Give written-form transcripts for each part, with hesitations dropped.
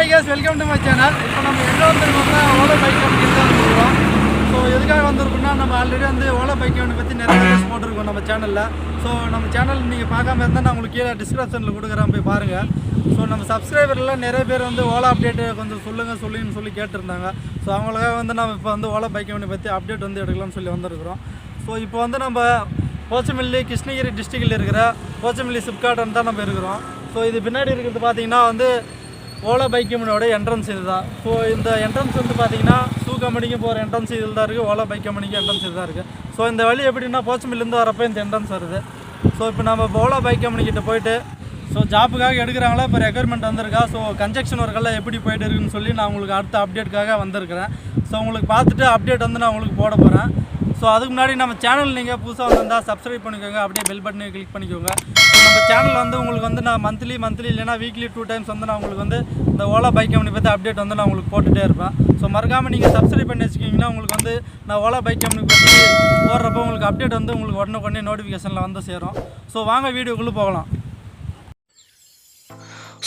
Hi guys, welcome to my channel. இப்போ நம்ம எங்க வந்திருக்கோம்னா ஓலா பைக் கம்பெனி தான் வந்திருக்கோம். ஸோ எதுக்காக வந்திருக்கோம்னா நம்ம ஆல்ரெடி வந்து ஓலா பைக் கம்பெனி பற்றி நிறைய வீடியோஸ் போட்டிருக்கோம் நம்ம சேனலில். ஸோ நம்ம சேனல் நீங்கள் பார்க்காம இருந்தால் நான் உங்களுக்கு கீழே டிஸ்கிரிப்ஷனில் கொடுக்குறேன், போய் பாருங்கள். ஸோ நம்ம சப்ஸ்கிரைபர்லாம் நிறைய பேர் வந்து ஓலா அப்டேட்டு கொஞ்சம் சொல்லுங்கன்னு சொல்லி கேட்டிருந்தாங்க. ஸோ அவங்களுக்காக வந்து நம்ம இப்போ வந்து ஓலா பைக் கம்பெனி பற்றி அப்டேட் வந்து எடுக்கலாம்னு சொல்லி வந்திருக்கிறோம். ஸோ இப்போ வந்து நம்ம போச்சம்பள்ளி கிருஷ்ணகிரி டிஸ்ட்ரிக்டில் இருக்கிற போச்சம்பள்ளி சிப்காட்டன் தான் நம்ம இருக்கிறோம். ஸோ இது பின்னாடி இருக்கிறது பார்த்தீங்கன்னா வந்து ஓலா பைக் கம்பெனியோட என்ட்ரன்ஸ் இது தான். ஸோ இந்த என்ட்ரன்ஸ் வந்து பார்த்தீங்கன்னா ஷூ கம்பெனிக்கு போகிற என்ட்ரன்ஸ் இதில் தான் இருக்குது, ஓலா பைக் கம்பெனிக்கு என்ட்ரன்ஸ் இது தான் இருக்குது. ஸோ இந்த வழி எப்படின்னா போச்சம்பள்ளிலேருந்து வரப்போ இந்த என்ட்ரன்ஸ் வருது. ஸோ இப்போ நம்ம ஓலா பைக் கம்பெனிக்கிட்ட போயிட்டு ஸோ ஜாப்புக்காக எடுக்கிறாங்களா, இப்போ ரெக்யர்மெண்ட் வந்திருக்கா, ஸோ கன்ஸ்ட்ரக்ஷன் ஒர்க்கெல்லாம் எப்படி போயிட்டு இருக்குன்னு சொல்லி நான் உங்களுக்கு அடுத்த அப்டேட்டுக்காக வந்திருக்கிறேன். ஸோ உங்களுக்கு பார்த்துட்டு அப்டேட் வந்து நான் உங்களுக்கு போட போகிறேன். ஸோ அதுக்கு முன்னாடி நம்ம சேனல் நீங்கள் புதுசாக வந்திருந்தால் சப்ஸ்கிரைப் பண்ணிக்கோங்க, அப்படியே பெல் பட்டனை கிளிக் பண்ணிக்கோங்க. ஸோ நம்ம சேனலில் வந்து உங்களுக்கு வந்து நான் மந்த்லி இல்லைனா வீக்லி 2 times வந்து நான் உங்களுக்கு வந்து இந்த ஓலா பைக் கம்பெனி பற்றி அப்டேட் வந்து நான் உங்களுக்கு போட்டுகிட்டே இருப்பேன். ஸோ மறக்காமல் நீங்கள் சப்ஸ்கிரைப் பண்ணி வச்சுக்கிங்கன்னா உங்களுக்கு வந்து நான் ஓலா பைக் கம்பெனி பற்றி போடுறப்போ உங்களுக்கு அப்டேட் வந்து உங்களுக்கு உடனே நோட்டிஃபிகேஷனில் வந்து சேரும். ஸோ வாங்க வீடியோக்குள்ளே போகலாம்.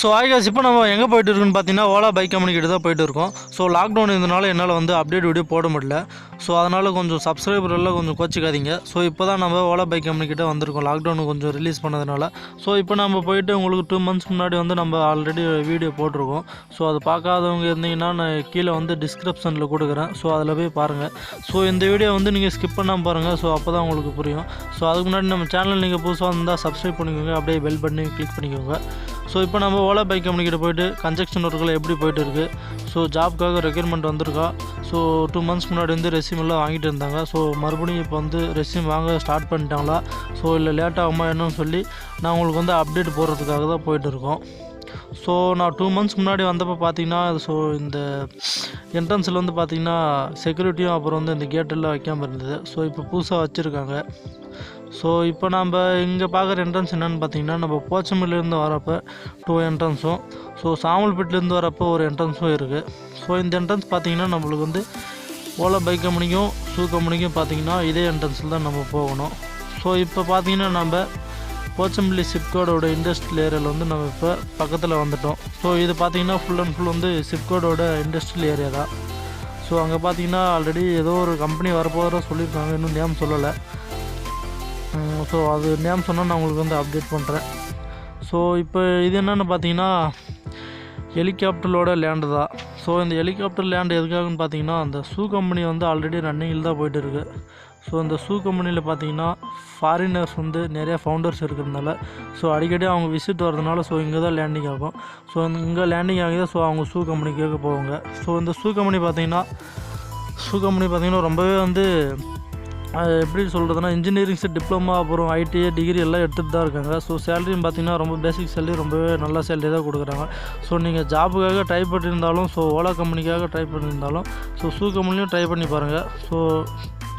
ஸோ ஆய்காஸ் இப்போ நம்ம எங்கே போயிட்டு இருக்குன்னு பார்த்தீங்கன்னா ஓலா பைக் கம்பெனிக்கிட்ட தான் போயிட்டு இருக்கோம். ஸோ லாக்டவுன் இருந்தனால என்னால் வந்து அப்டேட் வீடியோ போட முடியல. ஸோ அதனால் கொஞ்சம் சப்ஸ்கிரைபரெல்லாம் கொஞ்சம் கோச்சிக்காதீங்க. ஸோ இப்போ தான் நம்ம ஓலா பைக் கம்பெனிக்கிட்ட வந்திருக்கோம், லாக்டவுன் கொஞ்சம் ரிலீஸ் பண்ணதுனால. ஸோ இப்போ நம்ம போயிட்டு உங்களுக்கு 2 months முன்னாடி வந்து நம்ம ஆல்ரெடி வீடியோ போட்டிருக்கோம். ஸோ அது பார்க்காதவங்க இருந்தீங்கன்னா நான் கீழே வந்து டிஸ்கிரிப்ஷனில் கொடுக்குறேன். ஸோ அதில் போய் பாருங்கள். ஸோ இந்த வீடியோ வந்து நீங்கள் ஸ்கிப் பண்ணாமல் பாருங்கள். ஸோ அப்போ தான் உங்களுக்கு புரியும். ஸோ அதுக்கு முன்னாடி நம்ம சேனல் நீங்கள் புதுசாக இருந்தால் சப்ஸ்கிரைப் பண்ணிக்கோங்க, அப்படியே பெல் பட்டனை கிளிக் பண்ணிக்கோங்க. ஸோ இப்போ நம்ம ஓலா பைக் கம்பெனிக்கிட்ட போயிட்டு கன்ஸ்ட்ரக்ஷன் ஒர்க்கில் எப்படி போயிட்டு இருக்குது, ஸோ ஜாப்க்காக ரெக்யர்மெண்ட் வந்திருக்கா. ஸோ 2 months முன்னாடி வந்து ரெஸ்யூம் எல்லாம் வாங்கிட்டு இருந்தாங்க. ஸோ மறுபடியும் இப்போ வந்து ரெஸ்யூம் வாங்க ஸ்டார்ட் பண்ணிட்டாங்களா, ஸோ இல்லை லேட் ஆகுமா என்னன்னு சொல்லி நான் உங்களுக்கு வந்து அப்டேட் போடுறதுக்காக தான் போயிட்டு இருக்கோம். ஸோ நான் 2 months முன்னாடி வந்தப்போ பார்த்தீங்கன்னா ஸோ இந்த என்ட்ரன்ஸில் வந்து பார்த்திங்கன்னா செக்யூரிட்டியும் அப்புறம் வந்து இந்த கேட்டெல்லாம் வைக்காமல் இருந்தது. ஸோ இப்போ புதுசாக வச்சுருக்காங்க. ஸோ இப்போ நம்ம இங்கே பார்க்குற என்ட்ரன்ஸ் என்னென்னு பார்த்தீங்கன்னா நம்ம போச்சம்பள்ளிலேருந்து வரப்போ 2 என்ட்ரன்ஸும், ஸோ சாமல்பேட்டிலேருந்து வரப்போ ஒரு என்ட்ரன்ஸும் இருக்குது. ஸோ இந்த என்ட்ரன்ஸ் பார்த்திங்கன்னா நம்மளுக்கு வந்து ஓலா பைக் கம்பெனிக்கும் ஷூ கம்பெனிக்கும் பார்த்திங்கன்னா இதே என்ட்ரன்ஸில் தான் நம்ம போகணும். ஸோ இப்போ பார்த்திங்கன்னா நம்ம போச்சம்பள்ளி சிப்காட்டோட இண்டஸ்ட்ரியல் ஏரியாவில் வந்து நம்ம இப்போ பக்கத்தில் வந்துட்டோம். ஸோ இது பார்த்திங்கன்னா ஃபுல் அண்ட் ஃபுல் வந்து சிப்காட்டோட இண்டஸ்ட்ரியல் ஏரியா தான். ஸோ அங்கே பார்த்திங்கன்னா ஆல்ரெடி ஏதோ ஒரு கம்பெனி வரப்போகிற சொல்லியிருக்காங்க, இன்னும் நேம் சொல்லலை. ஸோ அது நேம் சொன்னால் நான் உங்களுக்கு வந்து அப்டேட் பண்ணுறேன். ஸோ இப்போ இது என்னென்னு பார்த்தீங்கன்னா ஹெலிகாப்டரோட லேண்டு தான். ஸோ இந்த ஹெலிகாப்டர் லேண்டு எதுக்காகன்னு பார்த்தீங்கன்னா அந்த ஷூ கம்பெனி வந்து ஆல்ரெடி ரன்னிங்கில் தான் போயிட்டு இருக்குது. ஸோ இந்த ஷூ கம்பெனியில் பார்த்தீங்கன்னா ஃபாரினர்ஸ் வந்து நிறையா ஃபவுண்டர்ஸ் இருக்கிறதுனால ஸோ அடிக்கடி அவங்க விசிட் வரதுனால ஸோ இங்கே தான் லேண்டிங் ஆகும். ஸோ இங்கே லேண்டிங் ஆகிதான் ஸோ அவங்க ஷூ கம்பெனிக்காக போவாங்க. ஸோ இந்த ஷூ கம்பெனி பார்த்திங்கன்னா ரொம்பவே வந்து எப்படி சொல்கிறதுனா இன்ஜினியரிங் செட் டிப்ளமா அப்புறம் ஐடிஐ டிகிரி எல்லாம் எடுத்துகிட்டு தான் இருக்காங்க. ஸோ சேலரியும் பார்த்திங்கன்னா ரொம்ப பேசிக் சேலரி, ரொம்பவே நல்ல சேலரி தான் கொடுக்குறாங்க. ஸோ நீங்கள் ஜாபுக்காக ட்ரை பண்ணியிருந்தாலும் ஸோ ஓலா கம்பெனிக்காக ட்ரை பண்ணியிருந்தாலும் ஸோ ஷூ கம்பெனிலையும் ட்ரை பண்ணி பாருங்கள். ஸோ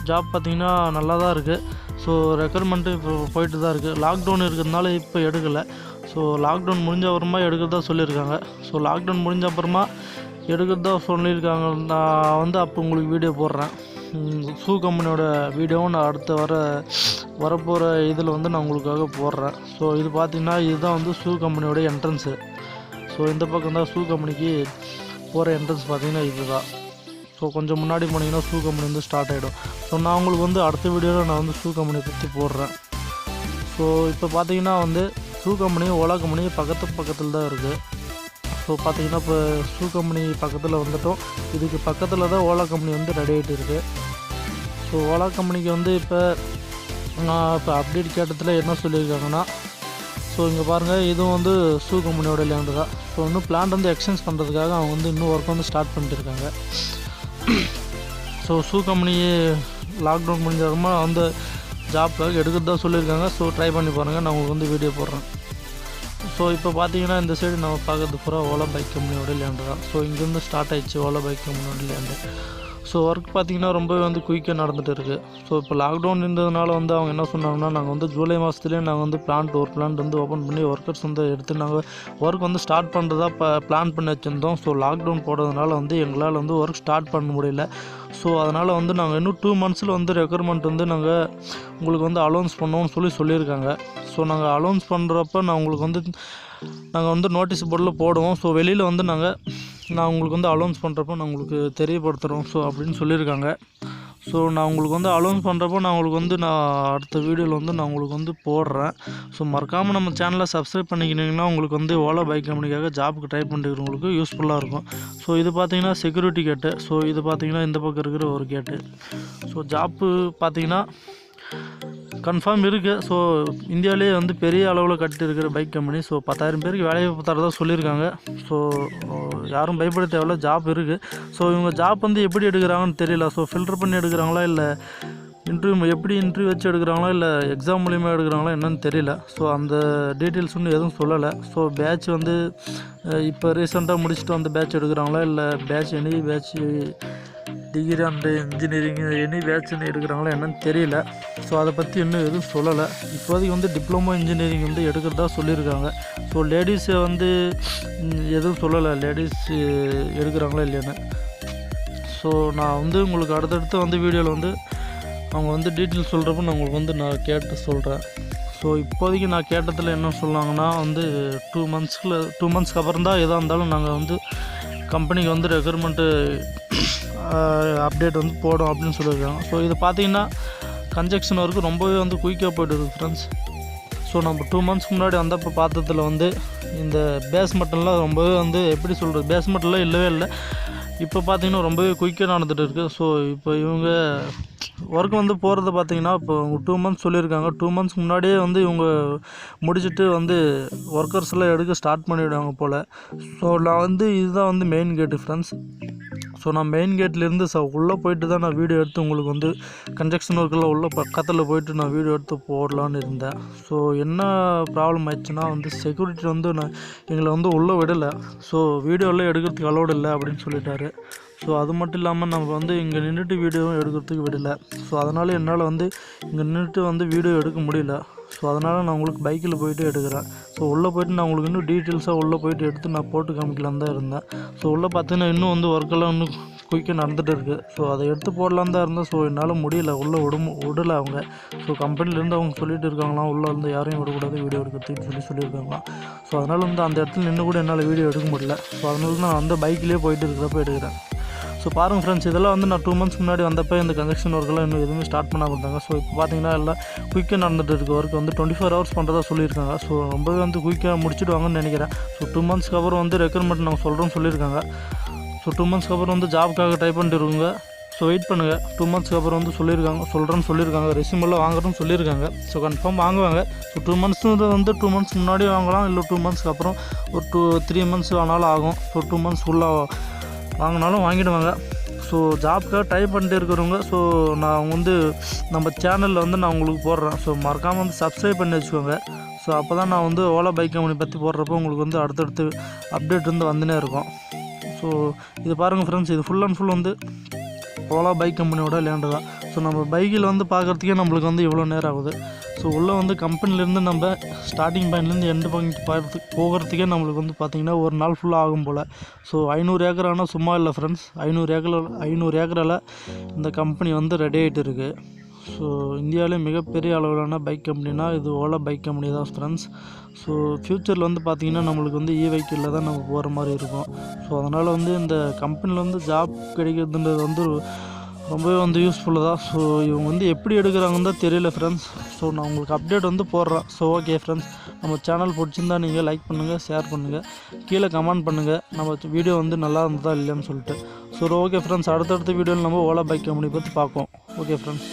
ஜாப் பார்த்திங்கன்னா நல்லா தான் இருக்குது. ஸோ ரெக்யர்மெண்ட்டு இப்போ போயிட்டு தான் இருக்குது. லாக்டவுன் இருக்கிறதுனால இப்போ எடுக்கலை. ஸோ லாக்டவுன் முடிஞ்ச அப்புறமா எடுக்கிறதா சொல்லியிருக்காங்க. ஸோ லாக்டவுன் முடிஞ்ச அப்புறமா எடுக்கிறதா சொல்லியிருக்காங்க. நான் வந்து அப்போ உங்களுக்கு வீடியோ போடுறேன். ஷூ கம்பெனியோட வீடியோவும் நான் அடுத்து வரப்போகிற இதில் வந்து நான் உங்களுக்காக போடுறேன். ஸோ இது பார்த்திங்கன்னா இதுதான் வந்து ஷூ கம்பெனியோட என்ட்ரன்ஸு. ஸோ இந்த பக்கம் தான் ஷூ கம்பெனிக்கு போகிற என்ட்ரன்ஸ் பார்த்திங்கன்னா இது தான். ஸோ கொஞ்சம் முன்னாடி போனீங்கன்னா ஷூ கம்பெனி வந்து ஸ்டார்ட் ஆகிடும். ஸோ நான் உங்களுக்கு வந்து அடுத்த வீடியோவில் நான் வந்து ஷூ கம்பெனியை பற்றி போடுறேன். ஸோ இப்போ பார்த்திங்கன்னா வந்து ஷூ கம்பெனியும் ஓலா கம்பெனியும் பக்கத்தில் தான் இருக்குது. ஸோ பார்த்திங்கன்னா இப்போ ஷூ கம்பெனி பக்கத்தில் வந்துட்டோம். இதுக்கு பக்கத்தில் தான் ஓலா கம்பெனி வந்து ரெடி ஆகிட்டு இருக்குது. ஸோ ஓலா கம்பெனிக்கு வந்து இப்போ நான் இப்போ அப்டேட் கேட்டதில் என்ன சொல்லியிருக்காங்கன்னா ஸோ இங்கே பாருங்கள், இதுவும் வந்து ஷூ கம்பெனியோட லேண்டு தான். ஸோ இன்னும் பிளான்ட் வந்து எக்ஸ்டென்ஸ் பண்ணுறதுக்காக அவங்க வந்து இன்னும் ஒர்க் வந்து ஸ்டார்ட் பண்ணிட்டு இருக்காங்க. ஸோ ஷூ கம்பெனி லாக்டவுன் முடிஞ்சதுமா வந்து ஜாப்க்காக எடுக்கிறதா சொல்லியிருக்காங்க. ஸோ ட்ரை பண்ணி பாருங்கள், நான் உங்களுக்கு வந்து வீடியோ போடுறேன். ஸோ இப்போ பார்த்தீங்கன்னா இந்த சைடு நம்ம பார்க்கறது பூரா ஓலா பைக் கம்பெனியோட லேண்டு தான். ஸோ இங்கேருந்து ஸ்டார்ட் ஆகிடுச்சு ஓலா பைக் கம்பெனியோட லேண்டு. ஸோ ஒர்க் பார்த்திங்கன்னா ரொம்பவே வந்து குயிக்காக நடந்துகிட்டு இருக்குது. ஸோ இப்போ லாக்டவுன் இருந்ததுனால வந்து அவங்க என்ன சொன்னாங்கன்னா நாங்கள் வந்து ஜூலை மாதத்துலேயே நாங்கள் வந்து ஒரு பிளான்ட் வந்து ஓப்பன் பண்ணி ஒர்க்கர்ஸ் வந்து எடுத்து நாங்கள் ஒர்க் வந்து ஸ்டார்ட் பண்ணுறதா பிளான் பண்ணி வச்சுருந்தோம். ஸோ லாக்டவுன் போடுறதுனால வந்து எங்களால் வந்து ஒர்க் ஸ்டார்ட் பண்ண முடியல. ஸோ அதனால் வந்து நாங்கள் இன்னும் 2 months வந்து ரெக்யர்மெண்ட் வந்து நாங்கள் உங்களுக்கு வந்து அலௌன்ஸ் பண்ணோம்னு சொல்லியிருக்காங்க. ஸோ நாங்கள் அலௌன்ஸ் பண்ணுறப்ப நாங்கள் வந்து நோட்டீஸ் போர்டில் போடுவோம். ஸோ வெளியில் வந்து நாங்கள் நான் உங்களுக்கு வந்து அலௌன்ஸ் பண்ணுறப்போ நான் உங்களுக்கு தெரியப்படுத்துகிறோம் ஸோ அப்படின்னு சொல்லியிருக்காங்க. ஸோ நான் உங்களுக்கு வந்து அலௌன்ஸ் பண்ணுறப்போ நான் உங்களுக்கு வந்து நான் அடுத்த வீடியோவில் வந்து நான் உங்களுக்கு வந்து போடுறேன். ஸோ மறக்காமல் நம்ம சேனலை சப்ஸ்கிரைப் பண்ணிக்கிட்டிங்கன்னா உங்களுக்கு வந்து ஓலா பைக் கம்பெனிக்காக ஜாபுக்கு ட்ரை பண்ணிக்கிறவங்களுக்கு யூஸ்ஃபுல்லாக இருக்கும். ஸோ இது பார்த்தீங்கன்னா செக்யூரிட்டி கேட்டு. ஸோ இது பார்த்தீங்கன்னா இந்த பக்கம் இருக்கிற ஒரு கேட்டு. ஸோ ஜாப்பு பார்த்தீங்கன்னா கன்ஃபார்ம் இருக்குது. ஸோ இந்தியாவிலே வந்து பெரிய அளவில் கட்டியிருக்கிற பைக் கம்பெனி. ஸோ 10,000 பேருக்கு வேலைவாய்ப்பு தரதா சொல்லியிருக்காங்க. ஸோ யாரும் பயப்பட தேவையில்ல, ஜாப் இருக்குது. ஸோ இவங்க ஜாப் வந்து எப்படி எடுக்கிறாங்கன்னு தெரியல. ஸோ ஃபில்டர் பண்ணி எடுக்கிறாங்களா இல்லை இன்டர்வியூ வச்சு எடுக்கிறாங்களா இல்லை எக்ஸாம் மூலிமா எடுக்கிறாங்களா என்னன்னு தெரியல. ஸோ அந்த டீட்டெயில்ஸ் ஒன்றும் எதுவும் சொல்லலை. ஸோ பேட்ச் வந்து இப்போ ரீசெண்டாக முடிச்சுட்டு வந்த பேட்ச் எடுக்கிறாங்களா இல்லை any batch degree and engineering any பேட்ச்னு எடுக்கிறாங்களா என்னன்னு தெரியல. ஸோ அதை பற்றி இன்னும் எதுவும் சொல்லலை. இப்போதைக்கு வந்து டிப்ளமோ இன்ஜினியரிங் வந்து எடுக்கிறதா சொல்லியிருக்காங்க. ஸோ லேடிஸை வந்து எதுவும் சொல்லலை, லேடிஸ் எடுக்கிறாங்களா இல்லைன்னு. ஸோ நான் வந்து உங்களுக்கு அடுத்தடுத்து வந்து வீடியோவில் வந்து அவங்க வந்து டீட்டெயில்ஸ் சொல்கிறப்ப நான் உங்களுக்கு வந்து நான் கேட்டு சொல்கிறேன். ஸோ இப்போதைக்கு நான் கேட்டதில் என்ன சொன்னாங்கன்னா வந்து 2 மந்த்ஸ்க்கு அப்புறம் தான் எதாக இருந்தாலும் நாங்கள் வந்து கம்பெனிக்கு வந்து ரெக்ரூட்மெண்ட்டு அப்டேட் வந்து போடும் அப்படின்னு சொல்லியிருக்காங்க. ஸோ இது பார்த்தீங்கன்னா கன்ஜெக்ஷன் ஒர்க்கு ரொம்பவே வந்து குயிக்காக போய்ட்டு இருக்குது ஃப்ரெண்ட்ஸ். ஸோ நம்ம 2 மந்த்ஸ்க்கு முன்னாடி வந்தப்போ பார்த்ததில் வந்து இந்த பேஸ்மெண்ட்லாம் ரொம்பவே வந்து எப்படி சொல்கிறது, பேஸ்மெண்ட்லாம் இல்லவே இல்லை. இப்போ பார்த்தீங்கன்னா ரொம்பவே குயிக்காக நடந்துகிட்டு இருக்குது. ஸோ இப்போ இவங்க ஒர்க் வந்து போகிறது பார்த்தீங்கன்னா இப்போ 2 மந்த்ஸ் சொல்லியிருக்காங்க. 2 மந்த்ஸ்க்கு முன்னாடியே வந்து இவங்க முடிச்சுட்டு வந்து ஒர்க்கர்ஸ் எல்லாம் எடுக்க ஸ்டார்ட் பண்ணிவிடுவாங்க போல். ஸோ நான் வந்து இதுதான் வந்து மெயின் கேட்டு ஃப்ரெண்ட்ஸ். ஸோ நான் மெயின் கேட்லேருந்து உள்ளே போயிட்டு தான் நான் வீடியோ எடுத்து உங்களுக்கு வந்து கன்ஸ்ட்ரக்ஷன் ஒர்க்கெல்லாம் உள்ள பக்கத்தில் போயிட்டு நான் வீடியோ எடுத்து போடலான்னு இருந்தேன். ஸோ என்ன ப்ராப்ளம் ஆயிடுச்சுன்னா வந்து செக்யூரிட்டி வந்து எங்களை வந்து உள்ளே விடலை. ஸோ வீடியோலாம் எடுக்கிறதுக்கு அலோடு இல்லை அப்படின்னு சொல்லிட்டாரு. ஸோ அது மட்டும் இல்லாமல் நம்ம வந்து இங்கே நின்றுட்டு வீடியோவும் எடுக்கிறதுக்கு விடலை. ஸோ அதனால் என்னால் வந்து இங்கே நின்றுட்டு வந்து வீடியோ எடுக்க முடியல. ஸோ அதனால் நான் உங்களுக்கு பைக்கில் போயிட்டு எடுக்கிறேன். ஸோ உள்ளே போய்ட்டு நான் உங்களுக்கு இன்னும் டீட்டெயில்ஸாக உள்ளே போய்ட்டு எடுத்து நான் போட்டு காமிக்கலான்னு தான் இருந்தேன். ஸோ உள்ளே பார்த்தீங்கன்னா இன்னும் வந்து ஒர்க்கெல்லாம் இன்னும் குயிக்காக நடந்துகிட்டு இருக்குது. ஸோ அதை எடுத்து போடலான்னு தான் இருந்தேன். ஸோ என்னால் முடியல, உள்ளே விடலை அவங்க. ஸோ கம்பெனிலேருந்து அவங்க சொல்லிட்டு இருக்காங்களாம் உள்ளே வந்து யாரையும் விடக்கூடாது வீடியோ எடுக்கிறதுக்கு சொல்லியிருக்காங்களாம். ஸோ அதனால் வந்து அந்த இடத்துல நின்று கூட என்னால் வீடியோ எடுக்க முடியல. ஸோ அதனால தான் நான் அந்த பைக்கிலே போயிட்டு இருக்கிறப்ப எடுக்கிறேன். ஸோ பாருங்கள் ஃப்ரெண்ட்ஸ், இதெல்லாம் வந்து நான் 2 மந்த்ஸ்க்கு முன்னாடி வந்தப்போ இந்த கன்ஸ்ட்ரக்ஷன் ஒர்க்கெல்லாம் இன்னும் எதுவுமே ஸ்டார்ட் பண்ணாமல் இருந்தாங்க. ஸோ இப்போ பார்த்தீங்கன்னா எல்லாம் குயிக்காக நடந்துட்டு இருக்க ஒர்க் வந்து 24 ஹவர்ஸ் பண்ணுறதா சொல்லியிருக்காங்க. ஸோ ரொம்பவே வந்து குயிக்காக முடிச்சுடுவாங்கன்னு நினைக்கிறேன். ஸோ 2 மந்த்ஸ்க்கு அப்புறம் வந்து ரெக்ரூட்மெண்ட் நாங்கள் சொல்கிறோன்னு சொல்லியிருக்காங்க. ஸோ 2 மந்த்ஸ்க்கு அப்புறம் வந்து ஜாபுக்காக ட்ரை பண்ணிட்டு இருக்குங்க. ஸோ வெயிட் பண்ணுங்கள். 2 மந்த்ஸ்க்கு அப்புறம் வந்து சொல்கிறேன்னு சொல்லியிருக்காங்க. ரெஸ்யூமெல்லாம் வாங்குறோன்னு சொல்லியிருக்காங்க. ஸோ கன்ஃபார்ம் வாங்குவாங்க. ஸோ 2 மந்த்ஸ் வந்து 2 மந்த்ஸ் முன்னாடி வாங்கலாம், இல்லை 2 மந்த்ஸ்க்கு அப்புறம் ஒரு 3 மந்த்ஸ் ஆனாலும் ஆகும். ஸோ 2 மந்த்ஸ் ஃபுல்லாக வாங்கினாலும் வாங்கிடுவாங்க. ஸோ ஜாப்க்காக ட்ரை பண்ணிட்டு இருக்கிறவங்க, ஸோ நான் வந்து நம்ம சேனலில் வந்து நான் உங்களுக்கு போடுறேன். ஸோ மறக்காமல் வந்து சப்ஸ்கிரைப் பண்ணி வச்சுக்கோங்க. ஸோ அப்போ தான் நான் வந்து ஓலா பைக் கம்பெனி பற்றி போடுறப்போ உங்களுக்கு வந்து அடுத்தடுத்து அப்டேட் வந்து வந்துனே இருக்கும். ஸோ இது பாருங்கள் ஃப்ரெண்ட்ஸ், இது ஃபுல் அண்ட் ஃபுல் வந்து ஓலா பைக் கம்பெனியோட லேண்டு தான். ஸோ நம்ம பைக்கில் வந்து பார்க்குறதுக்கே நம்மளுக்கு வந்து இவ்வளோ நேரம் ஆகுது. ஸோ உள்ளே வந்து கம்பெனிலேருந்து நம்ம ஸ்டார்டிங் பாயிண்ட்லேருந்து எண்டு பாயிண்ட் போகிறதுக்கே நம்மளுக்கு வந்து பார்த்திங்கன்னா ஒரு நாள் ஃபுல்லாக ஆகும் போல். ஸோ 500 ஏக்கர் ஆனால் சும்மா இல்லை ஃப்ரெண்ட்ஸ். 500 ஏக்கரில் இந்த கம்பெனி வந்து ரெடி ஆகிட்டு இருக்குது. ஸோ இந்தியாவிலே மிகப்பெரிய அளவிலான பைக் கம்பெனினா இது ஓலா பைக் கம்பெனி தான் ஃப்ரெண்ட்ஸ். ஸோ ஃப்யூச்சரில் வந்து பார்த்திங்கன்னா நம்மளுக்கு வந்து வெஹிக்கிளில் தான் நம்ம போகிற மாதிரி இருக்கும். ஸோ அதனால் வந்து இந்த கம்பெனியில் வந்து ஜாப் கிடைக்கிறதுன்றது வந்து ரொம்பவே வந்து யூஸ்ஃபுல்லாக தான். ஸோ இவங்க வந்து எப்படி எடுக்கிறாங்கன்னு தான் தெரியல ஃப்ரெண்ட்ஸ். ஸோ நான் உங்களுக்கு அப்டேட் வந்து போடுறேன். ஸோ ஓகே ஃப்ரெண்ட்ஸ், நம்ம சேனல் பிடிச்சிருந்தா நீங்கள் லைக் பண்ணுங்கள், ஷேர் பண்ணுங்கள், கீழே கமெண்ட் பண்ணுங்கள் நம்ம வீடியோ வந்து நல்லா இருந்ததா இல்லைன்னு சொல்லிட்டு. ஸோ ஓகே ஃப்ரெண்ட்ஸ், அடுத்தடுத்த வீடியோவில் நம்ம ஓலா பைக் கம்பெனி பற்றி பார்ப்போம். Okay friends.